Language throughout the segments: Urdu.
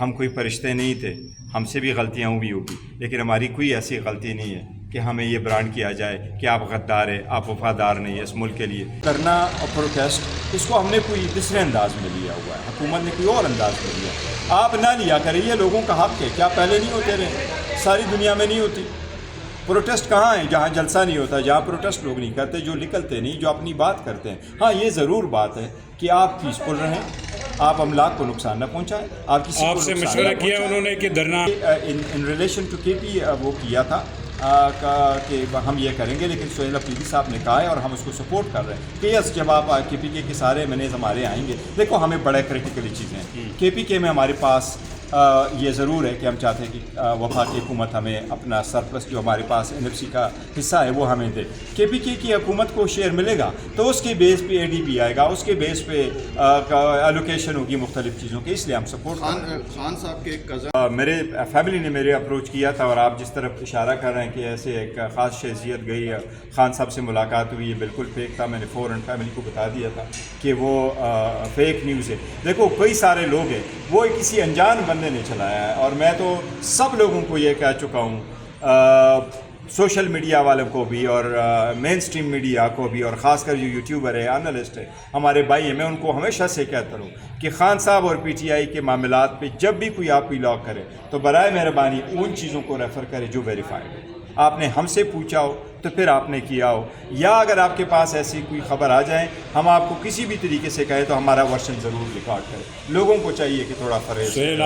ہم کوئی فرشتے نہیں تھے، ہم سے بھی غلطیاں ہوئی ہوگی، لیکن ہماری کوئی ایسی غلطی نہیں ہے کہ ہمیں یہ برانڈ کیا جائے کہ آپ غدار ہیں، آپ وفادار نہیں اس ملک کے لیے کرنا اور پروٹیسٹ، اس کو ہم نے کوئی دوسرے انداز میں لیا ہوا ہے، حکومت نے کوئی اور انداز میں لیا، آپ نہ لیا کریں، یہ لوگوں کا حق ہے، کیا پہلے نہیں ہوتے رہے؟ ساری دنیا میں نہیں ہوتی پروٹیسٹ، کہاں ہیں جہاں جلسہ نہیں ہوتا، جہاں پروٹیسٹ لوگ نہیں کرتے، جو نکلتے نہیں، جو اپنی بات کرتے ہیں۔ ہاں یہ ضرور بات ہے کہ آپ پیسفل رہیں، آپ املاک کو نقصان نہ پہنچائیں، آپ کسی آپ سے مشورہ کیا انہوں نے کہ دھرنا ان ریلیشن ٹو کے پی وہ کیا تھا کہ ہم یہ کریں گے، لیکن سہیل افریدی صاحب نے کہا ہے اور ہم اس کو سپورٹ کر رہے ہیں کہ یس جب آپ کے پی کے سارے منیز ہمارے آئیں گے، دیکھو ہمیں بڑے کریٹیکلی چیزیں ہیں کے پی کے میں ہمارے پاس یہ ضرور ہے کہ ہم چاہتے ہیں کہ وفاقی حکومت ہمیں اپنا سرپلس جو ہمارے پاس این ایف سی کا حصہ ہے وہ ہمیں دے، کے پی کے کی حکومت کو شیئر ملے گا تو اس کے بیس پہ اے ڈی پی آئے گا، اس کے بیس پہ ایلوکیشن ہوگی مختلف چیزوں کی، اس لیے ہم سپورٹ خان صاحب کے ایک کزن میرے فیملی نے میرے اپروچ کیا تھا، اور آپ جس طرف اشارہ کر رہے ہیں کہ ایسے ایک خاص شخصیت گئی خان صاحب سے ملاقات ہوئی، یہ بالکل فیک تھا، میں نے فوراً فیملی کو بتا دیا تھا کہ وہ فیک نیوز ہے۔ دیکھو کئی سارے لوگ ہیں، وہ کسی انجان بندے نے چلایا ہے، اور میں تو سب لوگوں کو یہ کہہ چکا ہوں، سوشل میڈیا والوں کو بھی اور مین سٹریم میڈیا کو بھی، اور خاص کر جو یوٹیوبر ہے، انالسٹ ہے، ہمارے بھائی ہیں، میں ان کو ہمیشہ سے کہتا ہوں کہ خان صاحب اور پی ٹی آئی کے معاملات پہ جب بھی کوئی آپ ولاگ کرے تو برائے مہربانی ان چیزوں کو ریفر کرے جو ویریفائڈ ہے، آپ نے ہم سے پوچھا ہو تو پھر آپ نے کیا ہو، یا اگر آپ کے پاس ایسی کوئی خبر آ جائے ہم آپ کو کسی بھی طریقے سے کہیں تو ہمارا ورژن ضرور ریکارڈ کریں۔ لوگوں کو چاہیے کہ تھوڑا فریض سہیل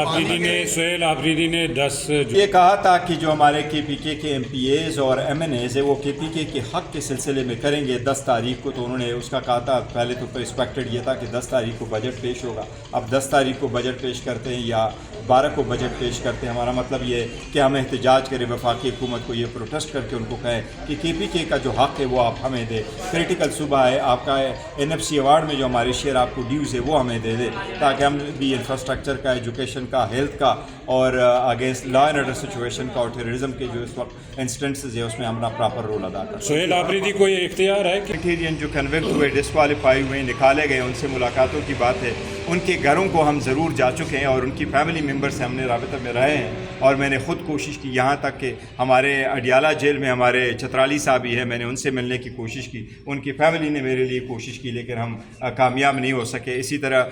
آفریدی نے 10 یہ کہا تھا کہ جو ہمارے کے پی کے ایم پی ایز اور ایم این ایز ہے وہ کے پی کے حق کے سلسلے میں کریں گے 10 تاریخ کو، تو انہوں نے اس کا کہا تھا، پہلے تو ایکسپیکٹڈ یہ تھا کہ 10 تاریخ کو بجٹ پیش ہوگا، اب 10 تاریخ کو بجٹ پیش کرتے ہیں یا 12 کو بجٹ پیش کرتے ہیں، ہمارا مطلب یہ کہ ہم احتجاج کریں وفاقی حکومت کو، یہ پروٹیسٹ کر کے ان کو کہیں کہ کے پی کے کا جو حق ہے وہ آپ ہمیں دے، کریٹیکل صوبہ ہے آپ کا، این ایف سی ایوارڈ میں جو ہمارے شیئر آپ کو ڈیوز ہے وہ ہمیں دے دے، تاکہ ہم بھی انفراسٹرکچر کا، ایجوکیشن کا، ہیلتھ کا، اور against law and order situation کا اور ٹیررزم کے جو اس وقت انسٹنسز ہے اس میں ہمارا پراپر رول ادا کریں۔ سہیل آفریدی کو یہ اختیار ہے کہ کریٹیرین جو کنوکٹ ہوئے، ڈسکوالیفائی ہوئے، نکالے گئے، ان سے ملاقاتوں کی بات ہے، ان کے گھروں کو ہم ضرور جا چکے ہیں اور ان کی فیملی ممبر سے ہم نے رابطہ میں رہے ہیں، اور میں نے خود کوشش کی، یہاں تک کہ ہمارے اڈیالہ جیل میں ہمارے چترالی صاحب ہی ہیں، میں نے ان سے ملنے کی کوشش کی، ان کی فیملی نے میرے لیے کوشش کی، لیکن ہم کامیاب نہیں ہو سکے۔ اسی طرح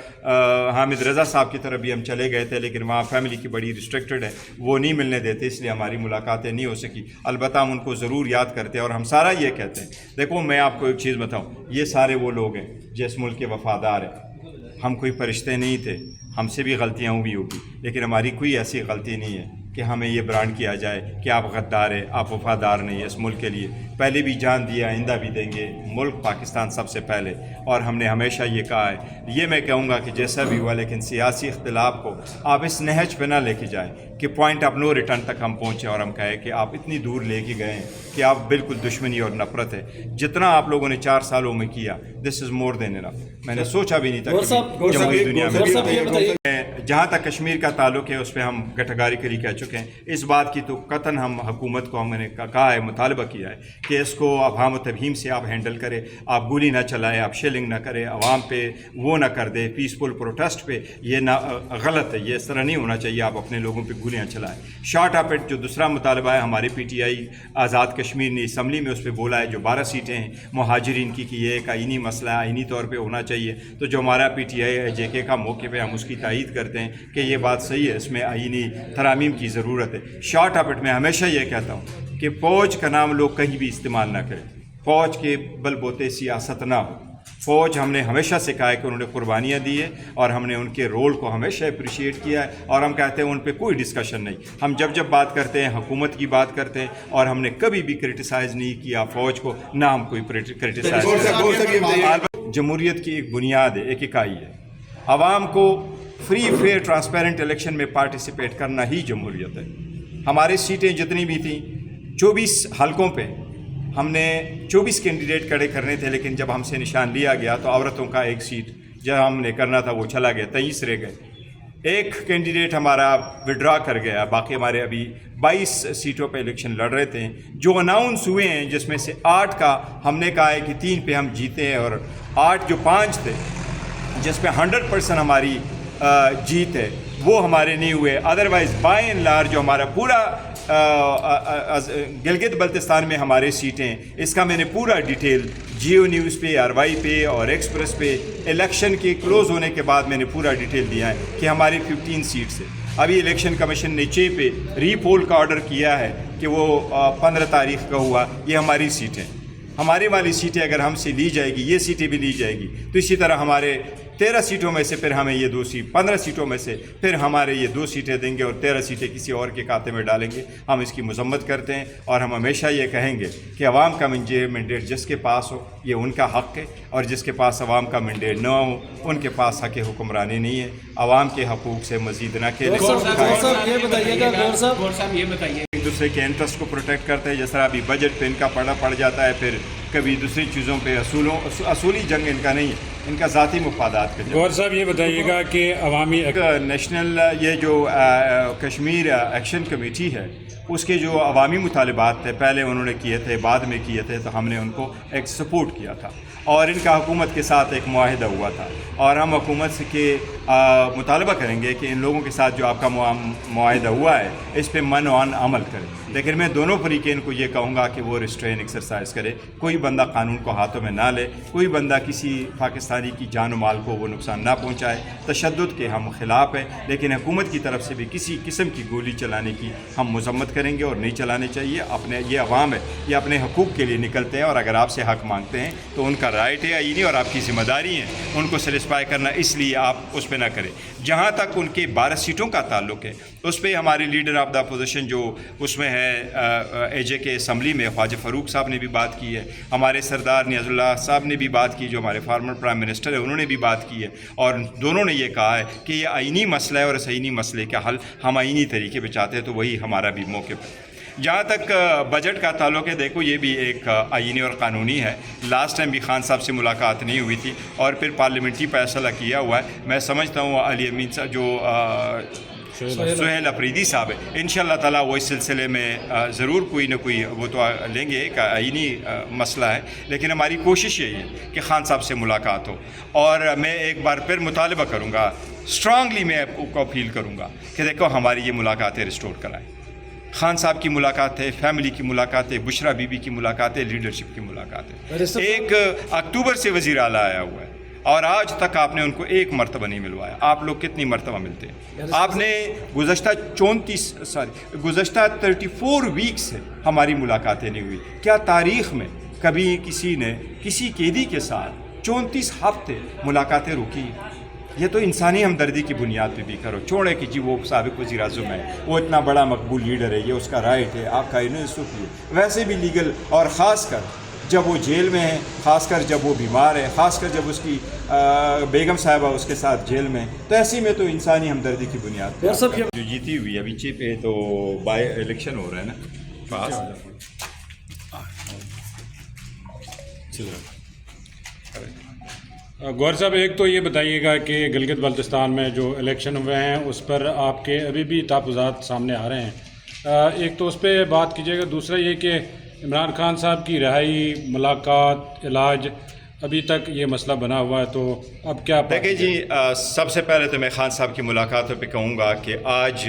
حامد رضا صاحب کی طرف بھی ہم چلے گئے تھے، لیکن وہاں فیملی کی بڑی ریسٹرکٹڈ ہے، وہ نہیں ملنے دیتے، اس لیے ہماری ملاقاتیں نہیں ہو سکی۔ البتہ ہم ان کو ضرور یاد کرتے ہیں، اور ہم سارا یہ کہتے ہیں، دیکھو میں آپ کو ایک چیز بتاؤں، یہ سارے وہ لوگ ہیں جس ملک کے وفادار ہیں، ہم کوئی فرشتے نہیں تھے، ہم سے بھی غلطیاں ہوئی ہوگی، لیکن ہماری کوئی ایسی غلطی نہیں ہے کہ ہمیں یہ برانڈ کیا جائے کہ آپ غدار ہیں، آپ وفادار نہیں اس ملک کے لیے، پہلے بھی جان دیا، آئندہ بھی دیں گے، ملک پاکستان سب سے پہلے، اور ہم نے ہمیشہ یہ کہا ہے۔ یہ میں کہوں گا کہ جیسا بھی ہوا، لیکن سیاسی اختلاف کو آپ اس نہج پہ نہ لے کے جائیں کہ پوائنٹ آف نو ریٹرن تک ہم پہنچیں اور ہم کہیں کہ آپ اتنی دور لے کے گئے ہیں کہ آپ بالکل دشمنی اور نفرت ہے، جتنا آپ لوگوں نے 4 سالوں میں کیا، دس از مور دین انف۔ میں نے سوچا بھی نہیں تھا کہ جمہوری دنیا میں، جہاں تک کشمیر کا تعلق ہے اس پہ ہم گٹھگاری کری کہہ چکے ہیں، اس بات کی تو قطعاً ہم حکومت کو ہم نے کہا ہے، مطالبہ کیا ہے کہ اس کو افہام و تفہیم سے آپ ہینڈل کریں، آپ گولی نہ چلائیں، آپ شیلنگ نہ کریں، عوام پہ وہ نہ کر دیں، پیسفل پروٹیسٹ پہ یہ نہ غلط ہے، یہ اس طرح نہیں ہونا چاہیے، آپ اپنے لوگوں پہ گولیاں چلائیں۔ شارٹ آف اٹ جو دوسرا مطالبہ ہے، ہماری P T I Azad Kashmir نے اسمبلی میں اس پہ بولا ہے، جو 12 سیٹیں ہیں مہاجرین کی، کہ یہ ایک آئینی مسئلہ ہے، آئینی طور پہ ہونا چاہیے، تو جو ہمارا پی ٹی آئی جے کے کا موقف ہے ہم اس کی تائید کرتے ہیں کہ یہ بات صحیح ہے، اس میں آئینی ترامیم کی ضرورت ہے۔ شارٹ آف اٹ میں ہمیشہ یہ کہتا ہوں کہ فوج کا نام لوگ کہیں بھی استعمال نہ کریں، فوج کے بل بوتے سیاست نہ ہو، فوج ہم نے ہمیشہ سے کہا ہے کہ انہوں نے قربانیاں دی ہیں، اور ہم نے ان کے رول کو ہمیشہ اپریشیٹ کیا ہے، اور ہم کہتے ہیں ان پہ کوئی ڈسکشن نہیں، ہم جب بات کرتے ہیں حکومت کی بات کرتے ہیں، اور ہم نے کبھی بھی کرٹیسائز نہیں کیا فوج کو، نہ ہم کوئی کرٹیسائز۔ جمہوریت کی ایک بنیاد ہے، ایک اکائی ہے، عوام کو فری فیئر ٹرانسپیرنٹ الیکشن میں پارٹیسپیٹ کرنا ہی جمہوریت ہے۔ ہماری سیٹیں جتنی بھی تھیں 24 حلقوں پہ ہم نے 24 کینڈیڈیٹ کھڑے کرنے تھے، لیکن جب ہم سے نشان لیا گیا تو عورتوں کا ایک سیٹ جو ہم نے کرنا تھا وہ چلا گیا، 23 رہ گئے، ایک کینڈیڈیٹ ہمارا وڈرا کر گیا، باقی ہمارے ابھی 22 سیٹوں پہ الیکشن لڑ رہے تھے جو اناؤنس ہوئے ہیں، جس میں سے 8 کا ہم نے کہا ہے کہ 3 پہ ہم جیتے ہیں، اور 8 جو 5 تھے جس پہ 100% ہماری جیت ہے، وہ ہمارے نہیں ہوئے. ادروائز بائی اینڈ لارج جو ہمارا پورا گلگت بلتستان میں ہمارے سیٹیں، اس کا میں نے پورا ڈیٹیل جیو نیوز پہ، آر وائی پہ اور ایکسپریس پہ الیکشن کے کلوز ہونے کے بعد میں نے پورا ڈیٹیل دیا ہے کہ ہماری 15 سیٹس ہے. ابھی الیکشن کمیشن نے 6 پہ ری پول کا آرڈر کیا ہے کہ وہ 15 تاریخ کا ہوا. یہ ہماری سیٹیں، ہماری والی سیٹیں اگر ہم سے لی جائے گی، یہ سیٹیں بھی لی جائے گی، تو اسی طرح ہمارے 13 سیٹوں میں سے پھر ہمیں یہ 15 سیٹوں میں سے پھر ہمارے یہ 2 سیٹیں دیں گے اور 13 سیٹیں کسی اور کے کھاتے میں ڈالیں گے. ہم اس کی مذمت کرتے ہیں اور ہم ہمیشہ یہ کہیں گے کہ عوام کا مینڈیٹ جس کے پاس ہو یہ ان کا حق ہے، اور جس کے پاس عوام کا مینڈیٹ نہ ہو ان کے پاس حق حکمرانی نہیں ہے. عوام کے حقوق سے مزید نہ کھیلیں. ایک دوسرے کے انٹرسٹ کو پروٹیکٹ کرتے ہیں. جس طرح ابھی بجٹ پہ ان کا پڑ جاتا ہے، پھر کبھی دوسری چیزوں پہ اصولی جنگ ان کا نہیں ہے، ان کا ذاتی مفادات کا جنگ. گور صاحب یہ بتائیے گا کہ عوامی نیشنل یہ جو کشمیر ایکشن کمیٹی ہے، اس کے جو عوامی مطالبات تھے پہلے انہوں نے کیے تھے، بعد میں کیے تھے، تو ہم نے ان کو ایک سپورٹ کیا تھا اور ان کا حکومت کے ساتھ ایک معاہدہ ہوا تھا، اور ہم حکومت سے کے مطالبہ کریں گے کہ ان لوگوں کے ساتھ جو آپ کا معاہدہ ہوا ہے اس پہ منوان عمل کریں. لیکن میں دونوں فریقین کو یہ کہوں گا کہ وہ ریسٹرین ایکسرسائز کرے. کوئی بندہ قانون کو ہاتھوں میں نہ لے، کوئی بندہ کسی پاکستانی کی جان و مال کو وہ نقصان نہ پہنچائے. تشدد کے ہم خلاف ہیں، لیکن حکومت کی طرف سے بھی کسی قسم کی گولی چلانے کی ہم مذمت کریں گے اور نہیں چلانے چاہیے. یہ عوام ہے، یہ اپنے حقوق کے لیے نکلتے ہیں، اور اگر آپ سے حق مانگتے ہیں تو ان کا رائٹ ہے آئینی اور آپ کی ذمہ داری ہے ان کو سیٹسفائی کرنا. اس لیے آپ اس پہ نہ کریں. جہاں تک ان کے 12 سیٹوں کا تعلق ہے، اس پہ ہمارے لیڈر آف دا اپوزیشن جو اس میں ہے اے جے کے اسمبلی میں خواجہ فاروق صاحب نے بھی بات کی ہے، ہمارے سردار نیاز اللہ صاحب نے بھی بات کی، جو ہمارے فارمر پرائم منسٹر ہے انہوں نے بھی بات کی ہے، اور دونوں نے یہ کہا ہے کہ یہ آئینی مسئلہ ہے اور اس آئینی مسئلے کا حل ہم آئینی طریقے پہ چاہتے ہیں. تو وہی ہمارا بھی موقف ہے. جہاں تک بجٹ کا تعلق ہے، دیکھو یہ بھی ایک آئینی اور قانونی ہے. لاسٹ ٹائم بھی خان صاحب سے ملاقات نہیں ہوئی تھی اور پھر پارلیمنٹری فیصلہ کیا ہوا ہے. میں سمجھتا ہوں علی امین صاحب جو سہیل افریدی صاحب ہے، انشاءاللہ تعالیٰ وہ اس سلسلے میں ضرور کوئی نہ کوئی وہ تو لیں گے. ایک آئینی مسئلہ ہے، لیکن ہماری کوشش یہی ہے کہ خان صاحب سے ملاقات ہو. اور میں ایک بار پھر مطالبہ کروں گا، اسٹرانگلی میں آپ کو اپیل کروں گا کہ دیکھو ہماری یہ ملاقاتیں ریسٹور کرائیں. خان صاحب کی ملاقات ہے، فیملی کی ملاقات ہے، بشرا بی بی کی ملاقات ہے، لیڈرشپ کی ملاقات ہے. 1 اکتوبر سے وزیر اعلیٰ آیا ہوا ہے اور آج تک آپ نے ان کو ایک مرتبہ نہیں ملوایا. آپ لوگ کتنی مرتبہ ملتے ہیں؟ آپ نے گزشتہ 34 ویک سے ہماری ملاقاتیں نہیں ہوئی. کیا تاریخ میں کبھی کسی نے کسی قیدی کے ساتھ 34 ہفتے ملاقاتیں روکی؟ یہ تو انسانی ہمدردی کی بنیاد پہ بھی کرو. چھوڑے کہ جی وہ سابق وزیر اعظم ہے، وہ اتنا بڑا مقبول لیڈر ہے، یہ اس کا رائٹ ہے، آپ کا انصاف ہے. ویسے بھی لیگل، اور خاص کر جب وہ جیل میں ہے، خاص کر جب وہ بیمار ہے، خاص کر جب اس کی بیگم صاحبہ اس کے ساتھ جیل میں، تو ایسی میں تو انسانی ہمدردی کی بنیاد پہ جو جیتی ہوئی ابھی 6 پہ تو بائی الیکشن ہو رہا ہے نا پاس. گور صاحب ایک تو یہ بتائیے گا کہ گلگت بلتستان میں جو الیکشن ہوئے ہیں اس پر آپ کے ابھی بھی تحفظات سامنے آ رہے ہیں. ایک تو اس پہ بات کیجیے گا. دوسرا یہ کہ عمران خان صاحب کی رہائی، ملاقات، علاج، ابھی تک یہ مسئلہ بنا ہوا ہے، تو اب کیا؟ دیکھیں جی، سب سے پہلے تو میں خان صاحب کی ملاقاتوں پہ کہوں گا کہ آج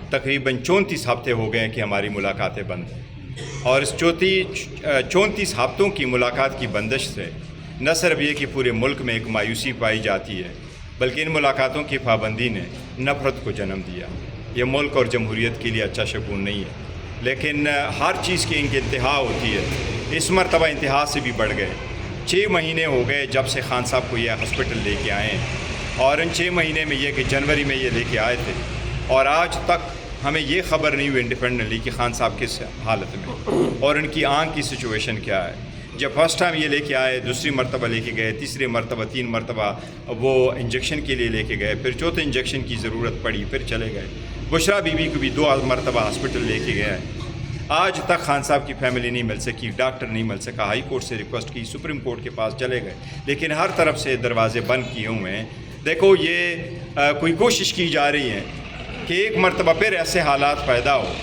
تقریباً 34 ہفتے ہو گئے ہیں کہ ہماری ملاقاتیں بند ہیں، اور اس 34 ہفتوں کی ملاقات کی بندش سے نہ صرف یہ کہ پورے ملک میں ایک مایوسی پائی جاتی ہے، بلکہ ان ملاقاتوں کی پابندی نے نفرت کو جنم دیا. یہ ملک اور جمہوریت کے لیے اچھا شگون نہیں ہے. لیکن ہر چیز کی ان کی انتہا ہوتی ہے. اس مرتبہ انتہا سے بھی بڑھ گئے. 6 مہینے ہو گئے جب سے خان صاحب کو یہ ہاسپٹل لے کے آئے ہیں، اور ان 6 مہینے میں یہ کہ جنوری میں یہ لے کے آئے تھے، اور آج تک ہمیں یہ خبر نہیں ہوئی انڈیپینڈنٹلی کہ خان صاحب کس حالت میں اور ان کی آنکھ کی سچویشن کیا ہے. جب فرسٹ ٹائم یہ لے کے آئے، دوسری مرتبہ لے کے گئے، تیسری مرتبہ 3 مرتبہ وہ انجیکشن کے لیے لے کے گئے، پھر چوتھے انجیکشن کی ضرورت پڑی، پھر چلے گئے. بشرا بی بی کو بھی 2 مرتبہ ہاسپٹل لے کے گئے. آج تک خان صاحب کی فیملی نہیں مل سکی، ڈاکٹر نہیں مل سکا. ہائی کورٹ سے ریکویسٹ کی، سپریم کورٹ کے پاس چلے گئے، لیکن ہر طرف سے دروازے بند کیے ہوئے ہیں. دیکھو یہ کوئی کوشش کی جا رہی ہے کہ ایک مرتبہ پھر ایسے حالات پیدا ہو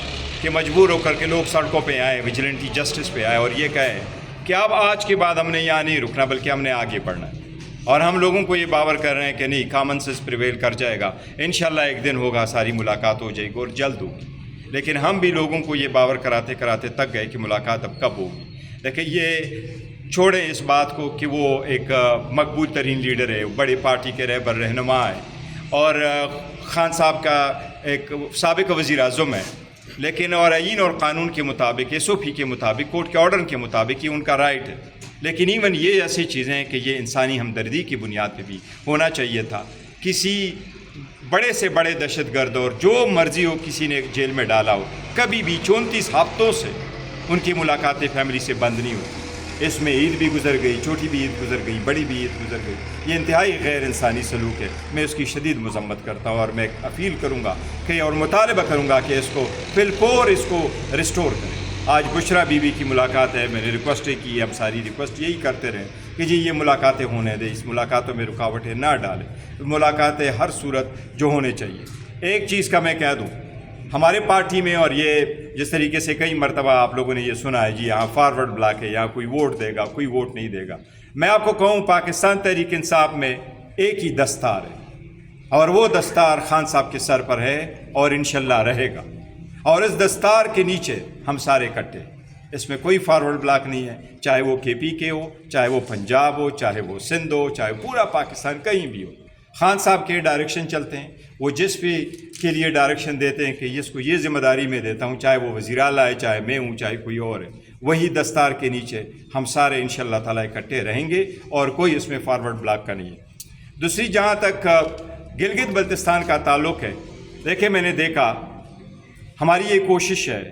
کہ مجبور ہو کر کے لوگ سڑکوں پہ آئیں، وجیلنٹی جسٹس پہ آئے اور یہ کہیں کہ اب آج کے بعد ہم نے یہاں نہیں رکنا بلکہ ہم نے آگے بڑھنا ہے. اور ہم لوگوں کو یہ باور کر رہے ہیں کہ نہیں کامن سینس پریویل کر جائے گا، انشاءاللہ ایک دن ہوگا، ساری ملاقات ہو جائے گی اور جلد ہوگی۔ لیکن ہم بھی لوگوں کو یہ باور کراتے کراتے تک گئے کہ ملاقات اب کب ہوگی۔ دیکھیں یہ چھوڑیں اس بات کو کہ وہ ایک مقبول ترین لیڈر ہے، بڑی پارٹی کے رہبر رہنما ہے اور خان صاحب کا ایک سابق وزیر اعظم ہے، لیکن اور آئین اور قانون کے مطابق، ایس او پی کے مطابق، کورٹ کے آرڈر کے مطابق یہ ان کا رائٹ ہے۔ لیکن ایون یہ ایسی چیزیں ہیں کہ یہ انسانی ہمدردی کی بنیاد پہ بھی ہونا چاہیے تھا۔ کسی بڑے سے بڑے دہشت گرد اور جو مرضی ہو کسی نے جیل میں ڈالا ہو، کبھی بھی 34 ہفتوں سے ان کی ملاقاتیں فیملی سے بند نہیں ہوتی۔ اس میں عید بھی گزر گئی، چھوٹی بھی عید گزر گئی، بڑی بھی عید گزر گئی۔ یہ انتہائی غیر انسانی سلوک ہے، میں اس کی شدید مذمت کرتا ہوں اور میں اپیل کروں گا کہ اور مطالبہ کروں گا کہ اس کو بالفور اس کو ریسٹور کریں۔ آج بشرا بی بی کی ملاقات ہے، میں نے ریکویسٹ کی، ہم ساری ریکویسٹ یہی کرتے رہیں کہ جی یہ ملاقاتیں ہونے دیں، اس ملاقاتوں میں رکاوٹیں نہ ڈالیں، ملاقاتیں ہر صورت جو ہونے چاہیے۔ ایک چیز کا میں کہہ دوں، ہمارے پارٹی میں، اور یہ جس طریقے سے کئی مرتبہ آپ لوگوں نے یہ سنا ہے جی یہاں فارورڈ بلاک ہے، یہاں کوئی ووٹ دے گا، کوئی ووٹ نہیں دے گا، میں آپ کو کہوں پاکستان تحریک انصاف میں ایک ہی دستار ہے اور وہ دستار خان صاحب کے سر پر ہے اور انشاءاللہ رہے گا، اور اس دستار کے نیچے ہم سارے اکٹھے، اس میں کوئی فارورڈ بلاک نہیں ہے، چاہے وہ کے پی کے ہو، چاہے وہ پنجاب ہو، چاہے وہ سندھ ہو، چاہے پورا پاکستان کہیں بھی ہو۔ خان صاحب کے ڈائریکشن چلتے ہیں، وہ جس بھی کے لیے ڈائریکشن دیتے ہیں کہ اس کو یہ ذمہ داری میں دیتا ہوں، چاہے وہ وزیر اعلیٰ ہے، چاہے میں ہوں، چاہے کوئی اور ہے، وہی دستار کے نیچے ہم سارے انشاءاللہ تعالیٰ اکٹھے رہیں گے اور کوئی اس میں فارورڈ بلاک کا نہیں ہے۔ دوسری جہاں تک گلگت بلتستان کا تعلق ہے، دیکھیں میں نے دیکھا ہماری یہ کوشش ہے